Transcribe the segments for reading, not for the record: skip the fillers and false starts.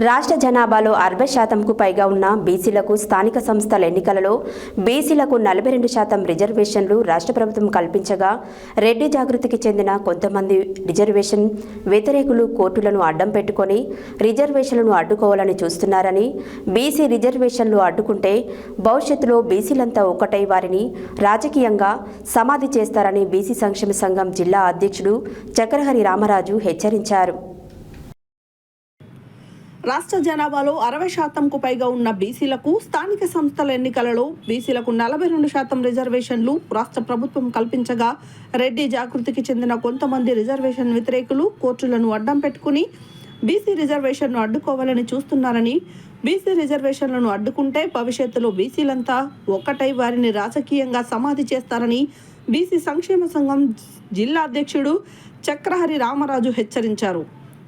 రాష్ట్ర జనాభాలో 60% పైగా ఉన్న బీసీలకు స్థానిక సంస్థల ఎన్నికలలో బీసీలకు 42% రిజర్వేషన్లు రాష్ట్ర ప్రభుత్వం కల్పించగా రెడ్డి జాగృతికి చెందిన కొంతమంది రిజర్వేషన్ వ్యతిరేకులు కోర్టులను అడ్డం పెట్టుకొని రిజర్వేషన్లను అడ్డుకోవాలని చూస్తున్నారని, బీసీ రిజర్వేషన్లు అడ్డుకుంటే భవిష్యత్తులో బీసీలంతా ఒక్కటై వారిని రాజకీయంగా సమాధి చేస్తారని బీసీ సంక్షేమ సంఘం జిల్లా అధ్యక్షుడు చక్రహరి రామరాజు హెచ్చరించారు. రాష్ట్ర జనాభాలో 60%కు పైగా ఉన్న బీసీలకు స్థానిక సంస్థల ఎన్నికలలో బీసీలకు 42% రిజర్వేషన్లు రాష్ట్ర ప్రభుత్వం కల్పించగా రెడ్డి జాగృతికి చెందిన కొంతమంది రిజర్వేషన్ వ్యతిరేకులు కోర్టులను అడ్డం పెట్టుకుని బీసీ రిజర్వేషన్ను అడ్డుకోవాలని చూస్తున్నారని, బీసీ రిజర్వేషన్లను అడ్డుకుంటే భవిష్యత్తులో బీసీలంతా ఒక్కటై వారిని రాజకీయంగా సమాధి చేస్తారని బీసీ సంక్షేమ సంఘం జిల్లా అధ్యక్షుడు చక్రహరి రామరాజు హెచ్చరించారు.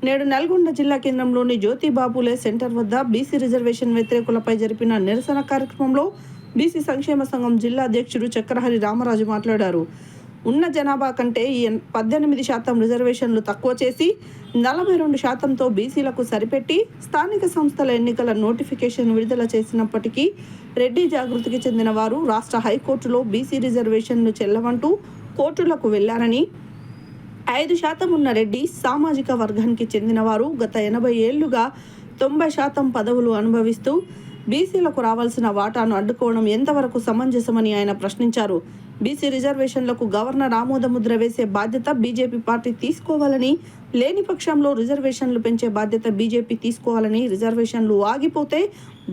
నేడు నల్గొండ జిల్లా కేంద్రంలోని జ్యోతిబాపులే సెంటర్ వద్ద బీసీ రిజర్వేషన్ వ్యతిరేకులపై జరిపిన నిరసన కార్యక్రమంలో బీసీ సంక్షేమ సంఘం జిల్లా అధ్యక్షుడు చక్రహరి రామరాజు మాట్లాడారు. ఉన్న జనాభా కంటే 18% రిజర్వేషన్లు తక్కువ చేసి 42%తో బీసీలకు సరిపెట్టి స్థానిక సంస్థల ఎన్నికల నోటిఫికేషన్ విడుదల చేసినప్పటికీ రెడ్డి జాగృతికి చెందిన వారు రాష్ట్ర హైకోర్టులో బీసీ రిజర్వేషన్లు చెల్లవంటూ కోర్టులకు వెళ్లారని, 5% ఉన్న రెడ్డి సామాజిక వర్గానికి చెందిన వారు గత 80 ఏళ్లుగా 90% పదవులు అనుభవిస్తూ బీసీలకు రావాల్సిన వాటాను అడ్డుకోవడం ఎంతవరకు సమంజసమని ఆయన ప్రశ్నించారు. బీసీ రిజర్వేషన్లకు గవర్నర్ ఆమోదముద్ర వేసే బాధ్యత బీజేపీ పార్టీ తీసుకోవాలని, లేని పక్షంలో రిజర్వేషన్లు పెంచే బాధ్యత బీజేపీ తీసుకోవాలని, రిజర్వేషన్లు ఆగిపోతే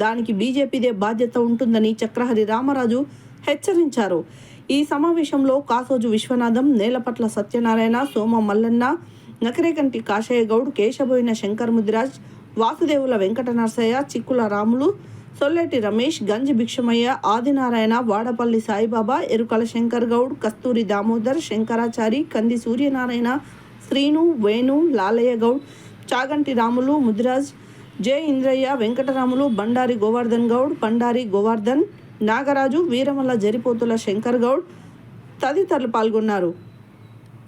దానికి బీజేపీదే బాధ్యత ఉంటుందని చక్రహరి రామరాజు హెచ్చరించారు. ఈ సమావేశంలో కాసోజు విశ్వనాథం, నేలపట్ల సత్యనారాయణ, సోమ మల్లన్న, నకరేకంటి కాశయ్య గౌడ్, కేశబోయిన శంకర్ ముదిరాజ్, వాసుదేవుల వెంకట నరసయ్య, చిక్కుల రాములు, సొల్లెటి రమేష్, గంజి భిక్షమయ్య, ఆదినారాయణ, వాడపల్లి సాయిబాబా, ఎరుకల శంకర్ గౌడ్, కస్తూరి దామోదర్, శంకరాచారి, కంది సూర్యనారాయణ, శ్రీను, వేణు, లాలయ్య గౌడ్, చాగంటి రాములు, ముదిరాజ్, జె ఇంద్రయ్య, వెంకటరాములు, బండారి గోవర్ధన్ గౌడ్, బండారి గోవర్ధన్, నాగరాజు, వీరమల్ల జరిపోతుల శంకర్ గౌడ్ తదితరులు పాల్గొన్నారు.